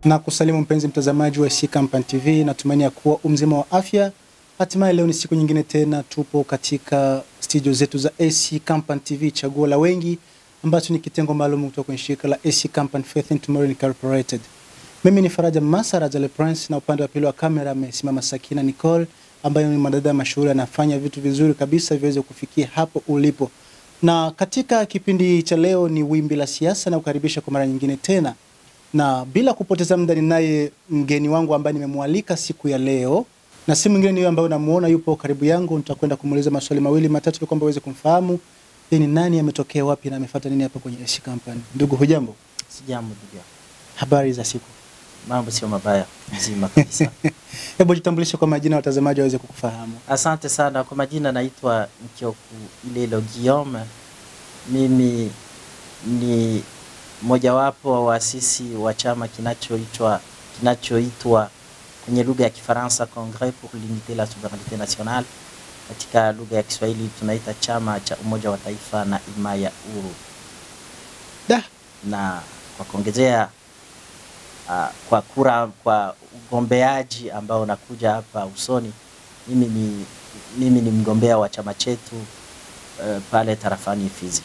Na kusalimu mpenzi mtazamaji wa AC Company TV, natumaini ya kuwa mzima wa afya. Hatimaye leo ni siku nyingine tena tupo katika studio zetu za AC Company TV, chaguo la wengi, ambacho ni kitengo maalum kutoka kwenye shirika la AC Company Faith in Tomorrow Incorporated. Mimi ni Faraja Masara Jale Prince, na upande wa pili wa kamera amesimama Sakina Nicole, ambaye ni mwanadada mashuhuri, anafanya vitu vizuri kabisa viweze kufikia hapo ulipo. Na katika kipindi cha leo ni wimbi la siasa, na kukaribisha kwa mara nyingine tena. Na bila kupoteza muda ninaye mgeni wangu ambaye nimemwalika siku ya leo. Na si mwingine ni yule ambaye unamuona yupo karibu yangu. Nitakwenda kumuuliza maswali mawili matatu ili kwamba uweze kumfahamu ni nani, ametokea wapi na amefuata nini hapa kwenye AC Company. Ndugu, hujambo? Sijambo ndugu. Habari za siku? Mambo sio mabaya, mzima kabisa. Hebu jitambulishe kwa majina watazamaji waweze kukufahamu. Asante sana. Kwa majina naitwa Mkioku Ilelo Guillaume. Mimi ni mojawapo wa waasisi wa chama kinachoitwa kwenye lugha ya Kifaransa Congrès pour l'unité la souveraineté nationale. Katika lugha ya Kiswahili tunaita chama cha umoja wa taifa na himaya huru. Na kwa kuongezea kwa kura kwa ugombeaji ambao unakuja hapa usoni, mimi ni mgombea wa chama chetu pale tarafani Fizi.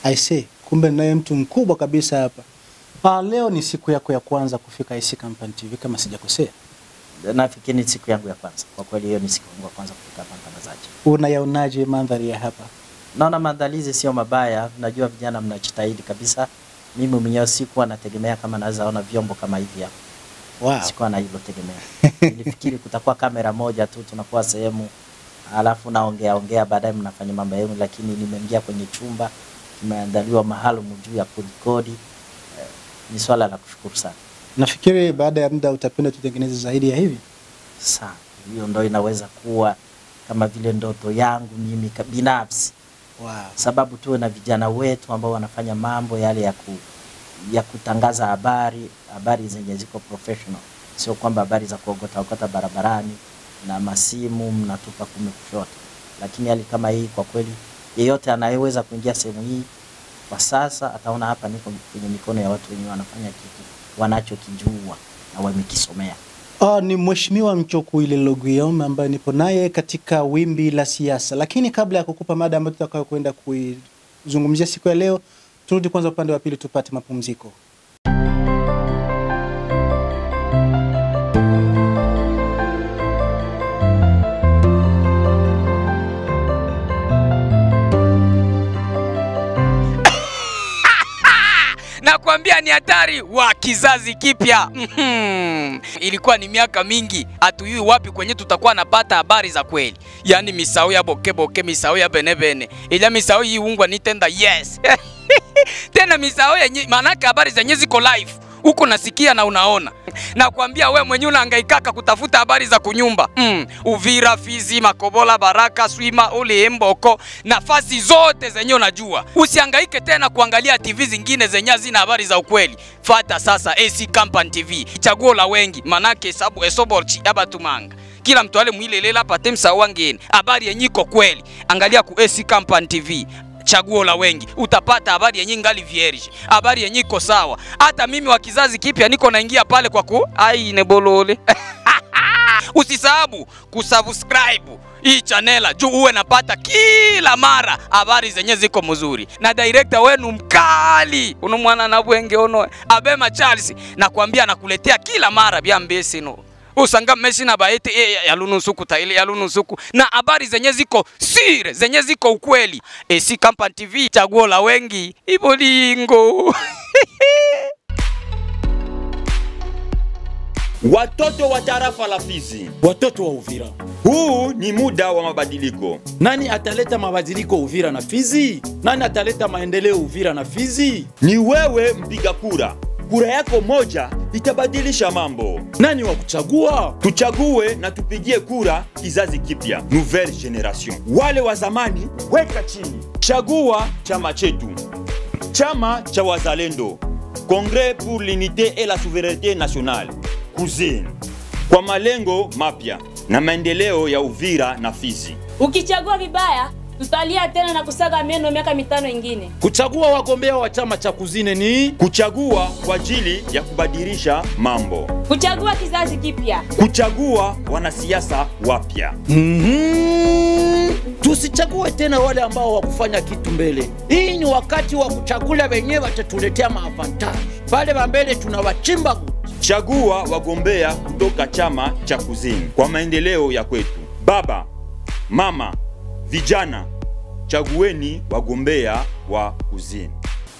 I see. Kumbe naye mtu mkubwa kabisa hapa. Leo ni siku yako ya kwanza kufika AC Company TV kama sijakosea. Nafikiri ni siku yangu ya kwanza. Kwa kweli hiyo ni siku yangu ya kwanza kufika hapa mtangazaji. Unayaonaje mandhari ya hapa? Naona maandalizi sio mabaya. Najua vijana mnajitahidi kabisa. Mimi mwenyewe sikuwa nategemea kama naweza ona vyombo kama hivi hapa. Wow. Sikuwa na hilo tegemea. Nilifikiri kutakuwa kamera moja tu, tunakuwa sehemu alafu naongea baadaye mnafanya mambo yenu, lakini nimeingia kwenye chumba kimeandaliwa mahali juu ya kurekodi. Ni swala la kushukuru sana. Nafikiri baada ya muda utapenda tutengeneze zaidi ya hivi. Sana. Hiyo ndio inaweza kuwa kama vile ndoto yangu mimi binafsi. Wow. Sababu tuwe na vijana wetu ambao wanafanya mambo yale ya kutangaza habari zenye ziko professional. Sio kwamba habari za kuogota barabarani na masimu mnatupa kushoto. Lakini hali kama hii kwa kweli yeyote anayeweza kuingia sehemu hii kwa sasa ataona hapa niko kwenye mikono ya watu wenyewe wanafanya kitu wanachokijua na wamekisomea. Ni Mheshimiwa Mkioku Ilelo Guillaume ambaye nipo naye katika wimbi la siasa. Lakini kabla ya kukupa mada ambayo tutakayo kwenda kuizungumzia siku ya leo, turudi kwanza upande wa pili tupate mapumziko. Nakwambia ni hatari wa kizazi kipya. Ilikuwa ni miaka mingi hatujui wapi kwenye tutakuwa napata habari za kweli. Yaani misao ya boke, misao ya bene. Ila misao hii ungwa nitenda yes. Tena misao yenye manaka habari zenye ziko live. Huko nasikia na unaona. Nakwambia wewe mwenyewe unahangaika kutafuta habari za kunyumba. Uvira, Fizi, Makobola, Baraka, Swima, Ole, Mboko, nafasi zote zenye unajua. Usihangaike tena kuangalia TV zingine zenye zina habari za ukweli. Fata sasa AC Company TV. Chaguo la wengi, manake sabu esoborchi abatumanga. Kila mtu ale muilelela pate msao wangeni. Habari yenye iko kweli. Angalia ku AC Company TV. Chaguo la wengi, utapata habari yenye ngali vierge, habari yenye iko sawa. Hata mimi wa kizazi kipya niko naingia pale kwa nebolole. Usisahau kusubscribe hii channel juu uwe napata kila mara habari zenye ziko mzuri. Na director wenu mkali unomwana na bwenge ono Abema Charles, nakwambia nakuletea kila mara bya mbesi no. Usanga meshi na baete yalunusuku taile yalunusuku na habari zenye ziko sire zenye ziko ukweli. AC Company TV, chaguo la wengi, ibolingo. Watoto wa tarafa la Fizi, watoto wa Uvira, huu ni muda wa mabadiliko. Nani ataleta mabadiliko Uvira na Fizi? Nani ataleta maendeleo Uvira na Fizi? Ni wewe mpiga kura. Kura yako moja itabadilisha mambo. Nani wa kuchagua? Tuchague na tupigie kura kizazi kipya, nouvelle generation. Wale wa zamani weka chini, chagua chama chetu, chama cha wazalendo, Congrès pour l'unité et la souveraineté nationale, CUSEN, kwa malengo mapya na maendeleo ya Uvira na Fizi. Ukichagua vibaya tutalia tena na kusaga meno miaka 5 ingine. Kuchagua wagombea wa chama cha Kuzine ni kuchagua kwa ajili ya kubadilisha mambo, Kuchagua kizazi kipya. kuchagua wanasiasa wapya. Tusichague tena wale ambao wakufanya kitu mbele. Hii ni wakati wa kuchagula wenyewe watatuletea maavantaji. Pale wa mbele tunawachimba. Chagua wagombea kutoka chama cha Kuzine kwa maendeleo ya kwetu. Baba, mama, vijana, chagueni wagombea wa Kuzine.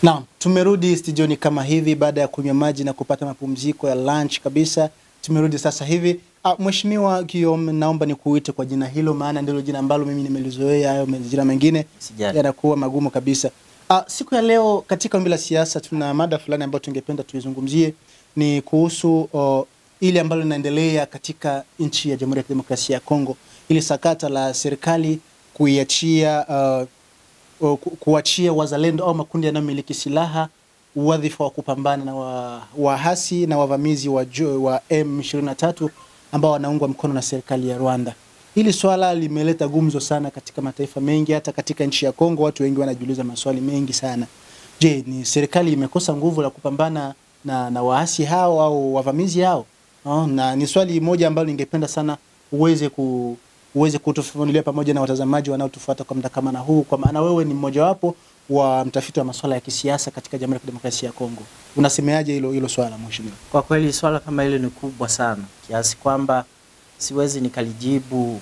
Naam, tumerudi studioni kama hivi baada ya kunywa maji na kupata mapumziko ya lunch kabisa. Tumerudi sasa hivi. Mheshimiwa Guillaume, naomba nikuite kwa jina hilo, maana ndilo jina ambalo mimi nimelizoea, hayo majina mengine yanakuwa magumu kabisa. Siku ya leo katika Wimbi la Siasa tuna mada fulani ambayo tungependa tuizungumzie, ni kuhusu ile ambalo linaendelea katika nchi ya Jamhuri ya Kidemokrasia ya Kongo, ili sakata la serikali kuachia wazalendo au makundi yanayomiliki silaha wadhifa wa kupambana na wahasi na wavamizi wa M23 ambao wanaungwa mkono na serikali ya Rwanda. Hili swala limeleta gumzo sana katika mataifa mengi, hata katika nchi ya Kongo watu wengi wanajiuliza maswali mengi sana. Je, ni serikali imekosa nguvu la kupambana na waasi hao au wavamizi hao? Na ni swali moja ambalo ningependa sana uweze kutufafanulia pamoja na watazamaji wanaotufuata kwa muda kama na huu, kwa maana wewe ni mmoja wapo wa mtafiti wa masuala ya kisiasa katika Jamhuri ya Kidemokrasia ya Kongo. Unasemeaje hilo swala mheshimiwa? Kwa kweli swala kama hilo ni kubwa sana kiasi kwamba siwezi nikalijibu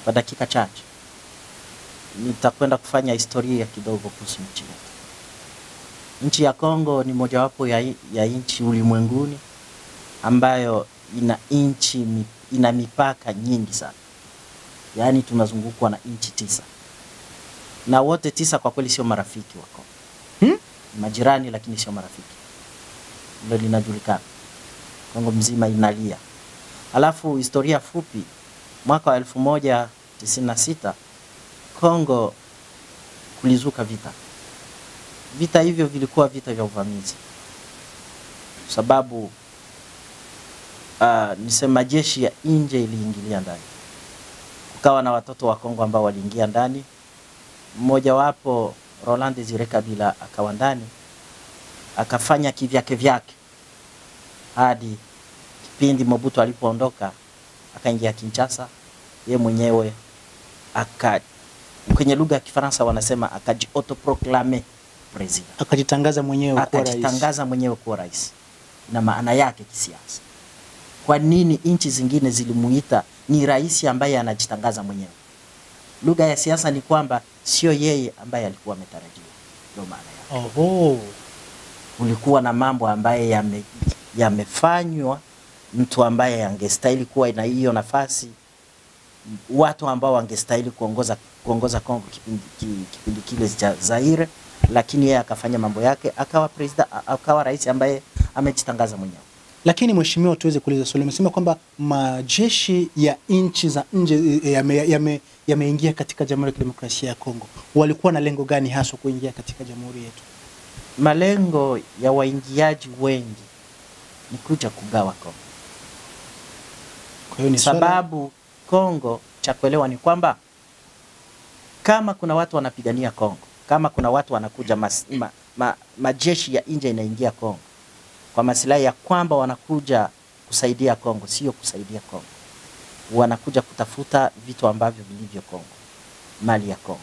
kwa dakika chache. Nitakwenda kufanya historia kidogo kuhusu nchi yetu. Nchi ya Kongo ni mojawapo ya nchi ulimwenguni ambayo ina mipaka nyingi sana. Yaani tunazungukwa na nchi 9. Na wote 9 kwa kweli sio marafiki wako. Majirani lakini sio marafiki. Ndio linajulikana. Kongo mzima inalia. Alafu historia fupi, mwaka wa 1996 Kongo kulizuka vita. Vita hivyo vilikuwa vita vya uvamizi. Sababu nisema jeshi ya nje iliingilia ndani. Kukawa na watoto wa Kongo ambao waliingia ndani. Mmoja wapo Roland Desire Kabila akawa ndani, akafanya kivyake hadi kipindi Mobutu alipoondoka, akaingia Kinshasa. Yeye mwenyewe kwenye lugha ya Kifaransa wanasema autoproclamer president, akajitangaza mwenyewe kuwa rais. Akajitangaza mwenyewe kuwa rais. Na maana yake kisiasa, kwa nini nchi zingine zilimuita ni rais ambaye anajitangaza mwenyewe? Lugha ya siasa ni kwamba sio yeye ambaye alikuwa ametarajiwa. Ndio maana yake. Kulikuwa na mambo ambaye yamefanywa mtu ambaye angestahili kuwa na hiyo nafasi, watu ambao wangestahili kuongoza Kongo kipindi kile cha Zaire, lakini yeye akafanya mambo yake, akawa rais ambaye amejitangaza mwenyewe. Lakini mheshimiwa, tuweze kuuliza swali. Umesema kwamba majeshi ya nchi za nje yameingia katika Jamhuri ya Kidemokrasia ya Kongo. Walikuwa na lengo gani hasa kuingia katika jamhuri yetu? Malengo ya waingiaji wengi ni kuja kugawa Kongo. Kwa hiyo ni sababu Kongo, cha kuelewa ni kwamba kama kuna watu wanapigania Kongo, kama kuna watu wanakuja majeshi ya nje inaingia Kongo kwa maslahi ya kwamba wanakuja kusaidia Kongo, sio kusaidia Kongo. Wanakuja kutafuta vitu ambavyo vilivyo Kongo, mali ya Kongo.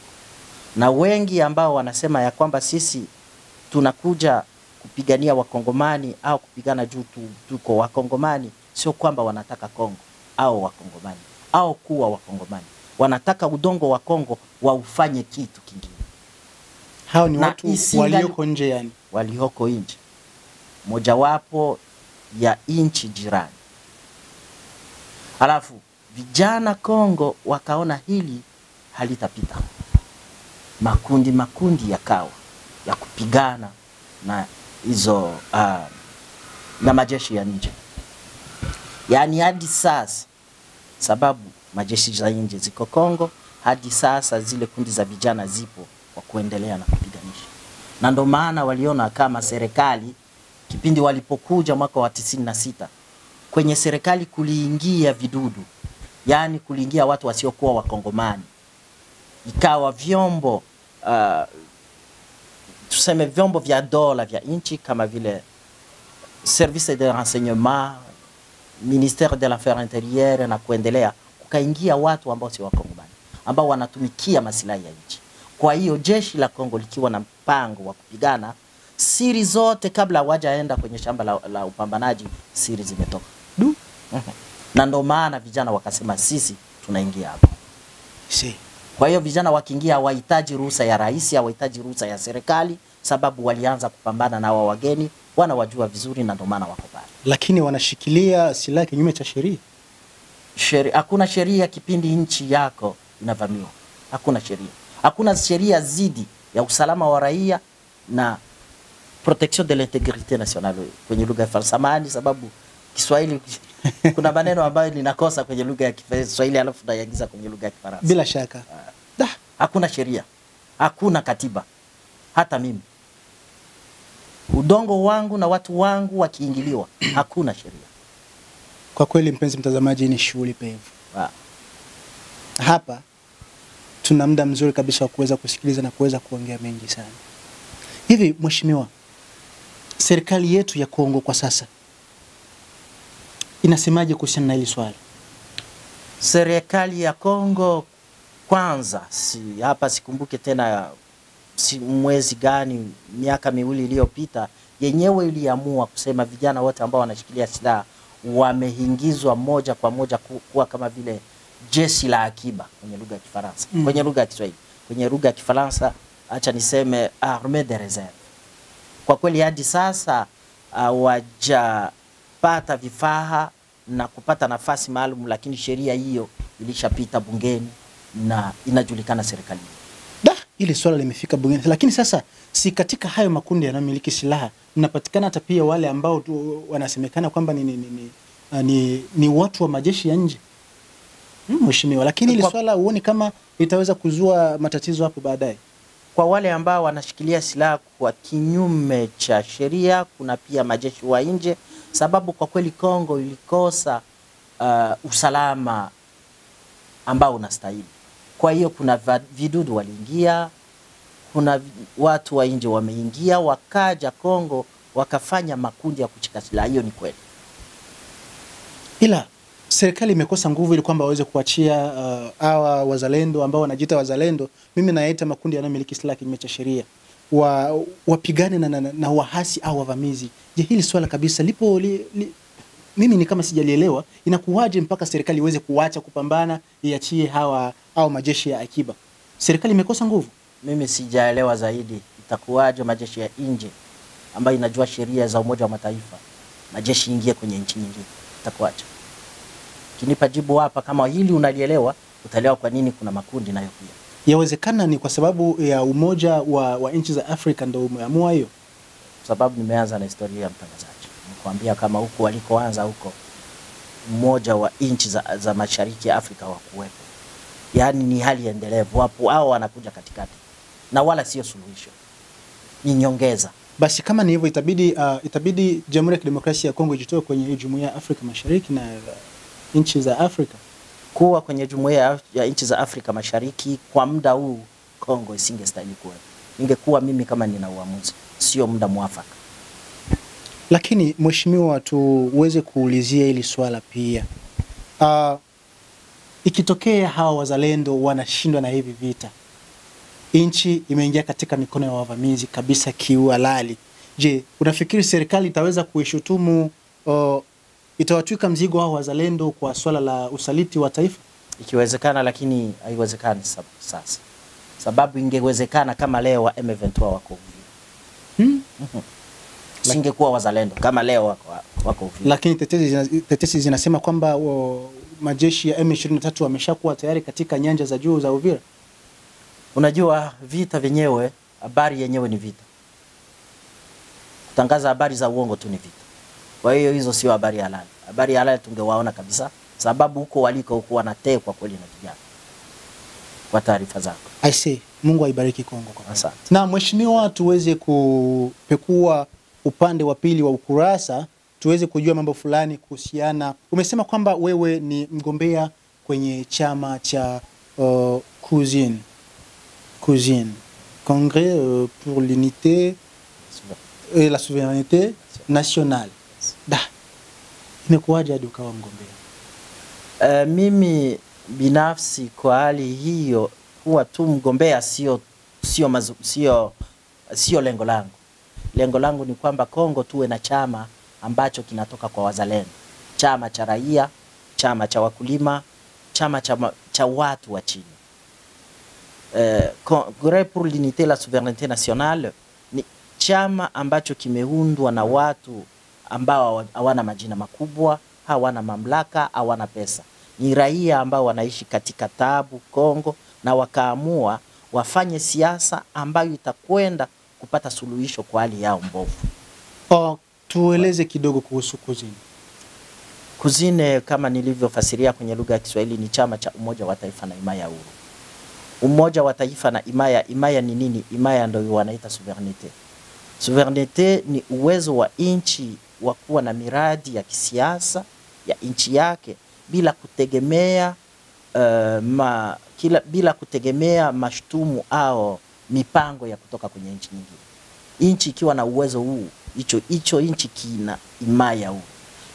Na wengi ambao wanasema ya kwamba sisi tunakuja kupigania wakongomani au kupigana juu tuko wakongomani, sio kwamba wanataka Kongo au wakongomani au kuwa wakongomani. Wanataka udongo wa Kongo waufanye kitu kingine. Hao ni watu walioko nje, yani walioko nje, mojawapo ya nchi jirani. Alafu vijana Kongo wakaona hili halitapita, makundi yakawa ya kupigana na hizo na majeshi ya nje. Yani hadi sasa, sababu majeshi za nje ziko Kongo, hadi sasa zile kundi za vijana zipo kwa kuendelea na kupiganisha. Na ndio maana waliona kama serikali kipindi walipokuja mwaka wa 96 kwenye serikali kuliingia vidudu, yani kuliingia watu wasiokuwa wakongomani. ikawa vyombo tuseme vyombo vya dola vya nchi kama vile service de renseignement, ministère de l'affaires intérieures na kuendelea, kukaingia watu ambao si Wakongomani ambao wanatumikia maslahi ya nchi. Kwa hiyo jeshi la Kongo likiwa na mpango wa kupigana, siri zote kabla hawajaenda kwenye shamba la upambanaji, siri zimetoka. Na ndio maana vijana wakasema sisi tunaingia hapo. Kwa hiyo vijana wakiingia hawahitaji ruhusa ya rais, hawahitaji ruhusa ya serikali, sababu walianza kupambana na wao wageni, wanawajua vizuri na ndio maana wako pale. Lakini wanashikilia silaha kinyume cha sheria. Hakuna sheria kipindi nchi yako inavamiwa. Hakuna sheria. Hakuna sheria zidi ya usalama wa raia na protection de l'intégrité nationale kwenye lugha ya Kifaransa, sababu Kiswahili kuna maneno ambayo ninakosa kwenye lugha ya Kiswahili alafu naiagiza kwenye lugha ya Kifaransa. Bila shaka. Hakuna sheria. Hakuna katiba. Hata mimi. Udongo wangu na watu wangu wakiingiliwa, hakuna sheria. Kwa kweli mpenzi mtazamaji, ni shughuli pevu. Hapa tuna muda mzuri kabisa wa kuweza kusikiliza na kuweza kuongea mengi sana. Hivi mheshimiwa, serikali yetu ya Kongo kwa sasa inasemaje kuhusiana na hili swali? Serikali ya Kongo kwanza, hapa sikumbuke tena mwezi gani, miaka miwili iliyopita, yenyewe iliamua kusema vijana wote ambao wanashikilia silaha wameingizwa moja kwa moja kuwa kama vile jeshi la akiba kwenye lugha ya Kifaransa. Kwenye lugha ya Kiswahili, kwenye lugha ya Kifaransa acha niseme armée de réserve. Kwa kweli hadi sasa hawajapata vifaa na kupata nafasi maalum, lakini sheria hiyo ilishapita bungeni na inajulikana serikali. Ile swala limefika bungeni, lakini sasa si katika hayo makundi yanayomiliki silaha mnapatikana hata pia wale ambao wanasemekana kwamba ni watu wa majeshi ya nje. Mheshimiwa, lakini ile swala huoni kama itaweza kuzua matatizo hapo baadaye? Kwa wale ambao wanashikilia silaha kwa kinyume cha sheria, kuna pia majeshi wa nje, sababu kwa kweli Kongo ilikosa usalama ambao unastahili. Kwa hiyo kuna vidudu waliingia, kuna watu wa nje wameingia, wakaja Kongo wakafanya makundi ya kuchika silaha. Hiyo ni kweli. Ila serikali imekosa nguvu ili kwamba waweze kuachia hawa wazalendo ambao wanajiita wazalendo, mimi nayaita makundi yanayomiliki silaha kinyume cha sheria, wapigane na wahasi au wavamizi. Je, hili swala kabisa lipo mimi ni kama sijalielewa, inakuwaje mpaka serikali iweze kuacha kupambana iachie hawa au majeshi ya akiba? Serikali imekosa nguvu? Mimi sijaelewa zaidi. Itakuwaje majeshi ya nje ambayo inajua sheria za Umoja wa Mataifa, majeshi ingie kwenye nchi nyingine? Itakuwaje? Kinipa jibu hapa, kama hili unalielewa, utaelewa kwa nini kuna makundi nayo pia. Yawezekana ni kwa sababu ya umoja wa nchi za Afrika ndio umeamua hiyo. Sababu nimeanza na historia ya mtangazaji. Nikwambia kama huko walikoanza huko umoja wa nchi za Mashariki ya Afrika wa kuwepo. Yaani ni hali endelevu, hapo hao wanakuja katikati na wala sio suluhisho, ni nyongeza. Basi kama ni hivyo itabidi Jamhuri ya Kidemokrasia ya Kongo ijitoe kwenye Jumuiya ya Afrika Mashariki na nchi za Afrika. Kuwa kwenye Jumuiya ya nchi za Afrika Mashariki kwa muda huu Kongo isingestahili kuwa. Ingekuwa mimi kama nina uamuzi, sio muda mwafaka. Lakini mheshimiwa, tuweze kuulizia hili swala pia. Ikitokea hawa wazalendo wanashindwa na hivi vita, nchi imeingia katika mikono ya wavamizi kabisa kiuhalali, je, unafikiri serikali itaweza kuishutumu, itawatwika mzigo hao wazalendo kwa swala la usaliti wa taifa? Ikiwezekana, lakini haiwezekani sasa. Sababu ingewezekana kama leo wa M23 wako Uvira. Singekuwa wazalendo kama leo wako Uvira. Lakini tetesi zinasema kwamba majeshi ya M23 wameshakuwa tayari katika nyanja za juu za Uvira. Unajua vita vyenyewe, habari yenyewe ni vita. Kutangaza habari za uongo tu ni vita. Kwa hiyo hizo sio habari halali. Habari halali tungewaona kabisa, sababu huko waliko huko wanatekwa kweli na vijana. Kwa taarifa zako. I see. Mungu aibariki Kongo kwa asante. Na mheshimiwa, tuweze kupekua upande wa pili wa ukurasa, tuweze kujua mambo fulani kuhusiana. Umesema kwamba wewe ni mgombea kwenye chama cha Kuzin. Cousine, Congrès pour l'unité et la souveraineté nationale. Da, imekuwaje hadi ukawa mgombea? Mimi binafsi kwa hali hiyo huwa tu mgombea, sio lengo langu. Lengo langu ni kwamba Kongo tuwe na chama ambacho kinatoka kwa wazalendo, chama cha raia, chama cha wakulima, chama cha watu wa chini. Congrès pour l'unité et la souveraineté nationale ni chama ambacho kimeundwa na watu ambao hawana majina makubwa, hawana mamlaka, hawana pesa. Ni raia ambao wanaishi katika taabu Kongo, na wakaamua wafanye siasa ambayo itakwenda kupata suluhisho kwa hali yao mbovu. Tueleze kidogo kuhusu Cousine. Cousine kama nilivyofasiria kwenye lugha ya Kiswahili ni chama cha Umoja wa Taifa na Himaya Huru. Umoja wa Taifa na Himaya ni nini? Himaya ndio wanaita souveraineté. Souveraineté ni uwezo wa nchi wa kuwa na miradi ya kisiasa ya nchi yake bila kutegemea bila kutegemea mashtumu au mipango ya kutoka kwenye nchi nyingine. Nchi ikiwa na uwezo huu, hicho nchi kina himaya huu.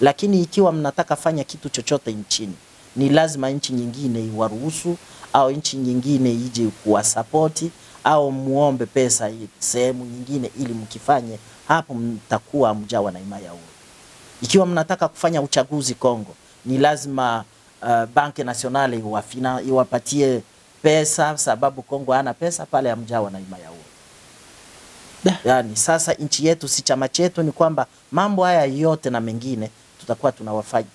Lakini ikiwa mnataka fanya kitu chochote nchini, ni lazima nchi nyingine iwaruhusu au nchi nyingine ije kuwasapoti au muombe pesa sehemu nyingine ili mkifanye, hapo mtakuwa mjawa na himaya huru. Ikiwa mnataka kufanya uchaguzi Kongo, ni lazima Banque Nationale iwapatie pesa, sababu Kongo hana pesa, pale mjawa na himaya huru. Yani sasa nchi yetu si chama chetu, ni kwamba mambo haya yote na mengine tutakuwa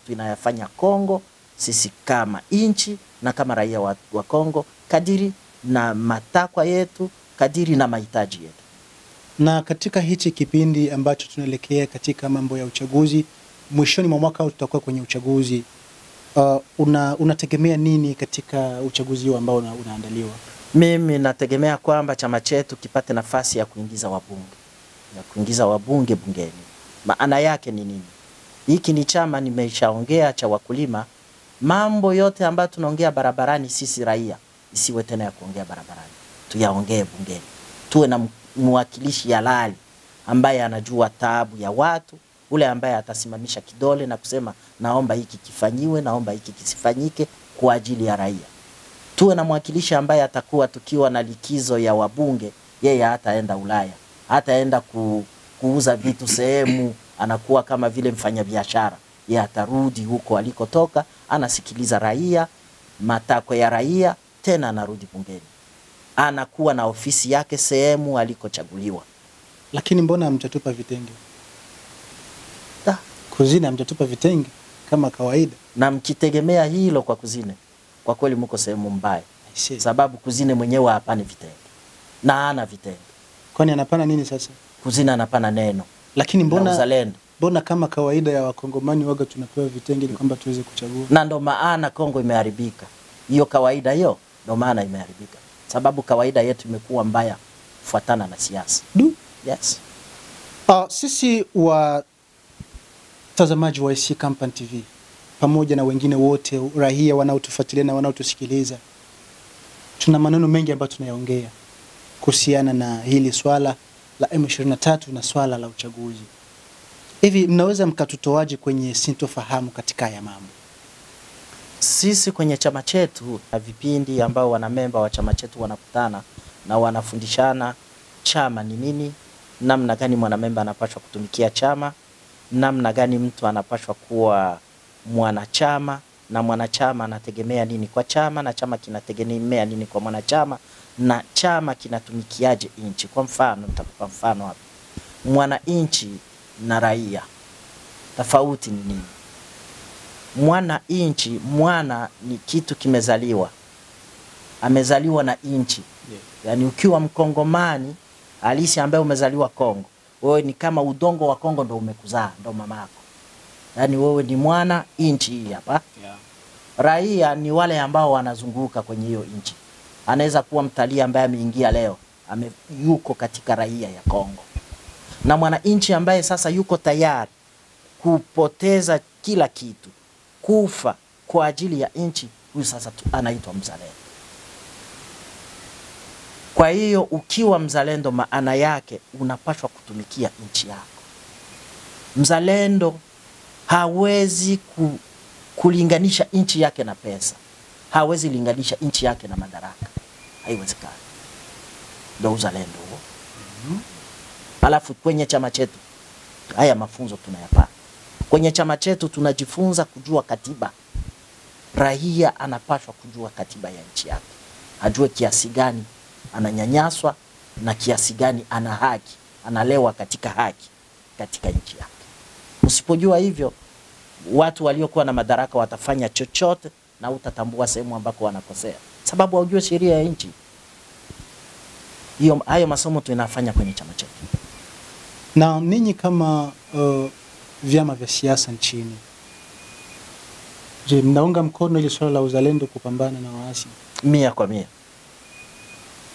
tunayafanya Kongo sisi kama nchi na kama raia wa Kongo, kadiri na matakwa yetu, kadiri na mahitaji yetu. Na katika hichi kipindi ambacho tunaelekea katika mambo ya uchaguzi, mwishoni mwa mwaka tutakuwa kwenye uchaguzi, unategemea nini katika uchaguzi huu ambao unaandaliwa? Mimi nategemea kwamba chama chetu kipate nafasi ya kuingiza wabunge, bungeni. Maana yake ni nini? Hiki ni chama nimeshaongea cha wakulima. Mambo yote ambayo tunaongea barabarani sisi raia, isiwe tena ya kuongea barabarani, tuyaongee bungeni. Tuwe na mwakilishi halali ambaye anajua taabu ya watu, ule ambaye atasimamisha kidole na kusema naomba hiki kifanyiwe, naomba hiki kisifanyike kwa ajili ya raia. Tuwe na mwakilishi ambaye atakuwa tukiwa na likizo ya wabunge, yeye hataenda Ulaya, hataenda kuuza vitu sehemu, anakuwa kama vile mfanyabiashara. Yeye atarudi huko alikotoka, anasikiliza raia, matakwa ya raia, tena anarudi bungeni. Anakuwa na ofisi yake sehemu alikochaguliwa. Lakini mbona hamjatupa vitenge? Cousine hamjatupa vitenge kama kawaida. Na mkitegemea hilo kwa Cousine, kwa kweli mko sehemu mbaya. Sababu Cousine mwenyewe hapana vitenge. Na ana vitenge. Kwani anapana nini sasa? Cousine anapana neno. Lakini mbona kama kawaida ya Wakongomani waga tunapewa vitenge ili kwamba tuweze kuchagua? Na ndo maana Kongo imeharibika. Hiyo kawaida hiyo ndo maana imeharibika. Sababu kawaida yetu imekuwa mbaya kufuatana na siasa. Yes. Sisi watazamaji wa SC Company TV pamoja na wengine wote raia wanaotufuatilia na wanaotusikiliza, tuna maneno mengi ambayo tunayaongea kuhusiana na hili swala la M23 na swala la uchaguzi. Hivi mnaweza mkatutoaje kwenye sintofahamu katika ya mambo? Sisi kwenye chama chetu na vipindi ambao wanamemba wa chama chetu wanakutana na wanafundishana chama ni nini, namna gani mwanamemba anapaswa kutumikia chama, namna gani mtu anapaswa kuwa mwanachama, na mwanachama anategemea nini kwa chama, na chama kinategemea nini kwa mwanachama, na chama kinatumikiaje nchi. Kwa mfano, nitakupa mfano hapa. Mwananchi na raia, tofauti ni nini? Mwananchi, mwana ni kitu kimezaliwa, amezaliwa na nchi. Yani ukiwa Mkongomani halisi ambaye umezaliwa Kongo, wewe ni kama udongo wa Kongo ndo umekuzaa, ndo mamako. Yani wewe ni mwana nchi hii hapa. Raia ni wale ambao wanazunguka kwenye hiyo nchi. Anaweza kuwa mtalii ambaye ameingia leo, yuko katika raia ya Kongo. Na mwananchi ambaye sasa yuko tayari kupoteza kila kitu, kufa kwa ajili ya nchi, huyu sasa anaitwa mzalendo. Kwa hiyo ukiwa mzalendo, maana yake unapaswa kutumikia nchi yako. Mzalendo hawezi kulinganisha nchi yake na pesa, hawezi linganisha nchi yake na madaraka, haiwezekani. Ndio uzalendo huo. Alafu kwenye chama chetu haya mafunzo tunayapata. Kwenye chama chetu tunajifunza kujua katiba. Raia anapaswa kujua katiba ya nchi yake, ajue kiasi gani ananyanyaswa na kiasi gani ana haki, analewa katika haki katika nchi yake. Usipojua hivyo, watu waliokuwa na madaraka watafanya chochote na utatambua sehemu ambako wanakosea, sababu hujue sheria ya nchi. Hayo masomo tunafanya kwenye chama chetu. Na ninyi kama vyama vya siasa nchini, je, mnaunga mkono ile swala la uzalendo kupambana na waasi? 100%.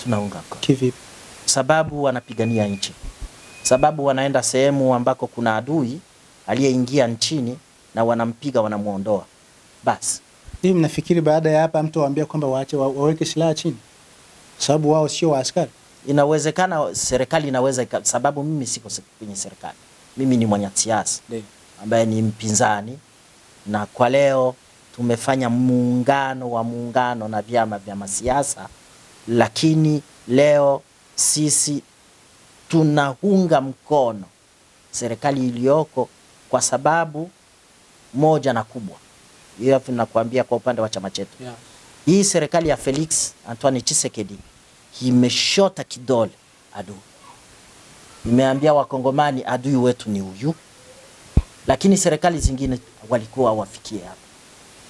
Tunaunga mkono. Kivipi? Sababu wanapigania nchi. Sababu wanaenda sehemu ambako kuna adui aliyeingia nchini na wanampiga, wanamuondoa. Basi. Hivi mnafikiri baada ya hapa mtu waambia kwamba waache waweke silaha chini? Sababu wao sio waaskari. Inawezekana, serikali inaweza, sababu mimi siko kwenye serikali. Mimi ni mwanasiasa ambaye ni mpinzani, na kwa leo tumefanya muungano na vyama vya siasa, lakini leo sisi tunaunga mkono serikali iliyoko kwa sababu moja na kubwa. Hiyo tunakuambia kwa upande wa chama chetu. Hii serikali ya Felix Antoine Tshisekedi imeshota kidole adui. Imeambia wakongomani adui wetu ni huyu. Lakini serikali zingine walikuwa wafikie hapo.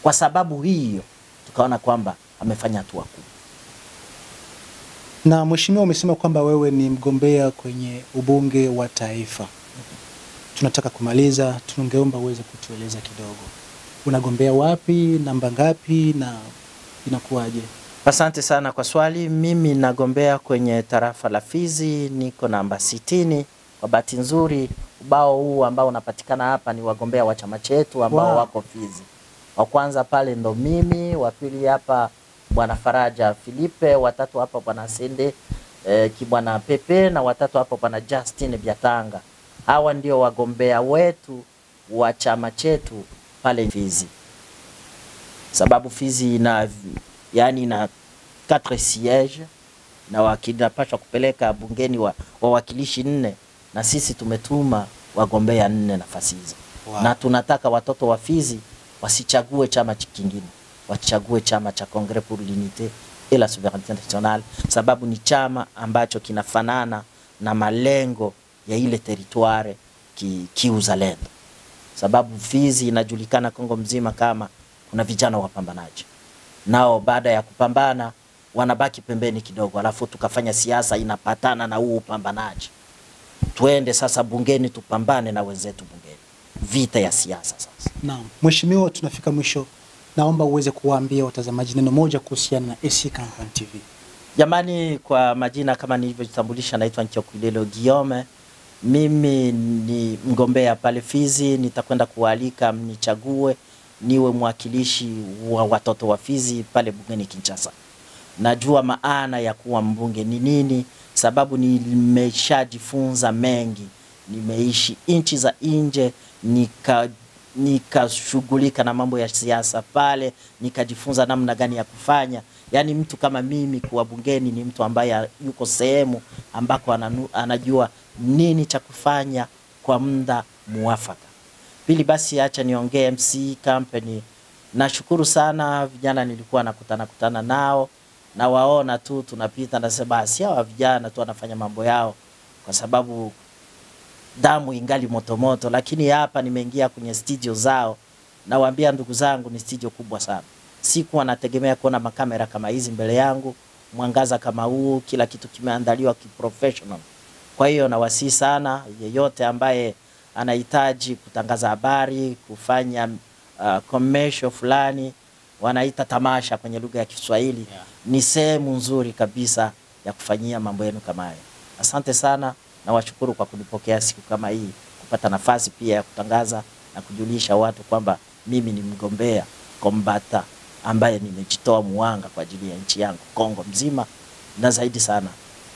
Kwa sababu hiyo tukaona kwamba amefanya hatua kubwa. Na mheshimiwa, umesema kwamba wewe ni mgombea kwenye ubunge wa taifa. Tunataka kumaliza, tungeomba uweze kutueleza kidogo. Unagombea wapi, namba ngapi na inakuwaje? Asante sana kwa swali. Mimi nagombea kwenye tarafa la Fizi, niko namba 60. Kwa bahati nzuri ubao huu ambao unapatikana hapa ni wagombea wa chama chetu ambao wako Fizi. Wa kwanza pale ndo mimi, wa pili hapa Bwana Faraja Philippe, watatu hapa Bwana Sende Kibwana Pepe, na watatu hapa Bwana Justin Biatanga. Hawa ndio wagombea wetu wa chama chetu pale Fizi. Sababu Fizi ina na 4 sièges na wakinapaswa kupeleka bungeni wawakilishi 4, na sisi tumetuma wagombea 4 nafasi hizo. Na tunataka watoto wa Fizi wasichague chama kingine, wachague chama cha Congrès pour l'unité et la souveraineté nationale, sababu ni chama ambacho kinafanana na malengo ya ile territoire kiuzalendo. Sababu Fizi inajulikana Kongo mzima kama kuna vijana wapambanaji. Nao baada ya kupambana wanabaki pembeni kidogo, alafu tukafanya siasa inapatana na huu upambanaji. Tuende sasa bungeni tupambane na wenzetu bungeni. Vita ya siasa sasa. Naam. Mheshimiwa, tunafika mwisho. Naomba uweze kuwaambia watazamaji neno moja kuhusiana na AC Company TV. Jamani, kwa majina kama nilivyojitambulisha, naitwa Nchokulelo Guillaume. Mimi ni mgombea pale Fizi, nitakwenda kualika mnichague niwe mwakilishi wa watoto wa Fizi pale bungeni Kinshasa. Najua maana ya kuwa mbunge ni nini, sababu nimeshajifunza mengi. Nimeishi nchi za nje, nikashughulika na mambo ya siasa pale, nikajifunza namna gani ya kufanya. Yani mtu kama mimi kuwa bungeni ni mtu ambaye yuko sehemu ambako anajua nini cha kufanya kwa muda muafaka. Pili basi acha niongee MC Company. Nashukuru sana vijana nilikuwa nakutana nao, na waona tu tunapita nasema basi hawa vijana tu wanafanya mambo yao kwa sababu damu ingali moto, lakini hapa nimeingia kwenye studio zao na waambia ndugu zangu ni studio kubwa sana. Sikuwa nategemea kuona makamera kama hizi mbele yangu, mwangaza kama huu, kila kitu kimeandaliwa kiprofessional. Kwa hiyo nawasihi sana yeyote ambaye anahitaji kutangaza habari, kufanya commercial fulani, wanaita tamasha kwenye lugha ya Kiswahili, ni sehemu nzuri kabisa ya kufanyia mambo yenu kama haya. Asante sana na washukuru kwa kunipokea siku kama hii, kupata nafasi pia ya kutangaza na kujulisha watu kwamba mimi ni mgombea kombata ambaye nimejitoa muanga kwa ajili ya nchi yangu Kongo mzima na zaidi sana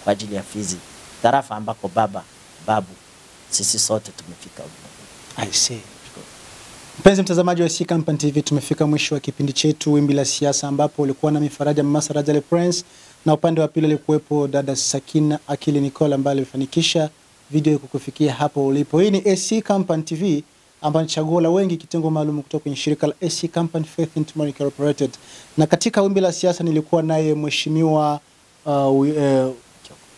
kwa ajili ya Fizi, tarafa ambako babu sisi sote tumefika huko. I see. Mpenzi mtazamaji wa SC Company TV, tumefika mwisho wa kipindi chetu Wimbi la Siasa, ambapo ulikuwa na Faraja Mmasaraja Le Prince, na upande wa pili alikuwepo dada Sakina Akili Nicole ambaye alifanikisha video kukufikia hapo ulipo. Hii ni SC Company TV ambayo ni chaguo la wengi, kitengo maalum kutoka kwenye shirika la SC Company Faith and Tomorrow Incorporated. Na katika Wimbi la Siasa nilikuwa naye mheshimiwa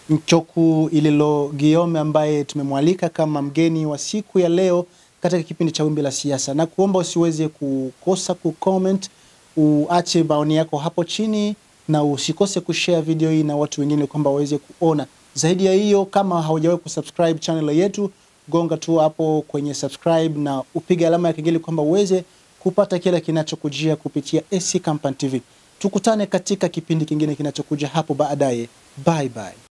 Mchoku Ililo Guillaume ambaye tumemwalika kama mgeni wa siku ya leo katika kipindi cha Wimbi la Siasa, na kuomba usiweze kukosa kucomment, uache maoni yako hapo chini, na usikose kushare video hii na watu wengine kwamba waweze kuona. Zaidi ya hiyo, kama haujawahi kusubscribe channel yetu, gonga tu hapo kwenye subscribe na upige alama ya kengele kwamba uweze kupata kila kinachokujia kupitia SC Company TV. Tukutane katika kipindi kingine kinachokuja hapo baadaye. Bye bye.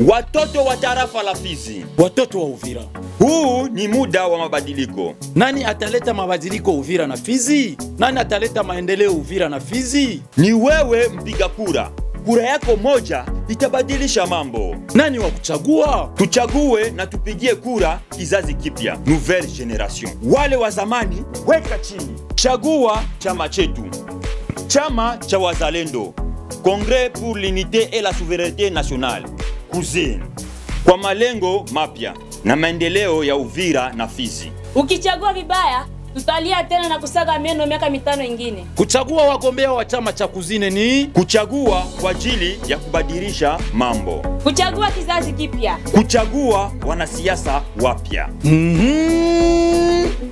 watoto wa tarafa la Fizi, watoto wa Uvira. huu ni muda wa mabadiliko. Nani ataleta mabadiliko Uvira na Fizi? Nani ataleta maendeleo Uvira na Fizi? Ni wewe mpiga kura. Kura yako moja itabadilisha mambo. Nani wa kuchagua? Tuchague na tupigie kura kizazi kipya, nouvelle generation. Wale wa zamani weka chini, chagua chama chetu, chama cha wazalendo, Congrès pour l'unité et la souveraineté nationale, CUSEN, kwa malengo mapya na maendeleo ya Uvira na Fizi. Ukichagua vibaya, tutalia tena na kusaga meno miaka 5 ingine. Kuchagua wagombea wa chama cha CUSEN ni kuchagua kwa ajili ya kubadilisha mambo, Kuchagua kizazi kipya. kuchagua wanasiasa wapya.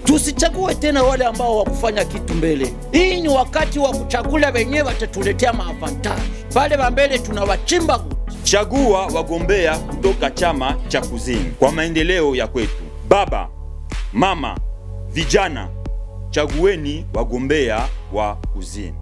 Tusichague tena wale ambao wakufanya kitu mbele. Hii ni wakati wa kuchagula wenyewe watatuletea maavantaji. Pale mbele tunawachimba kuti. Chagua wagombea kutoka chama cha CUSEN kwa maendeleo ya kwetu. Baba, mama, vijana, chagueni wagombea wa CUSEN.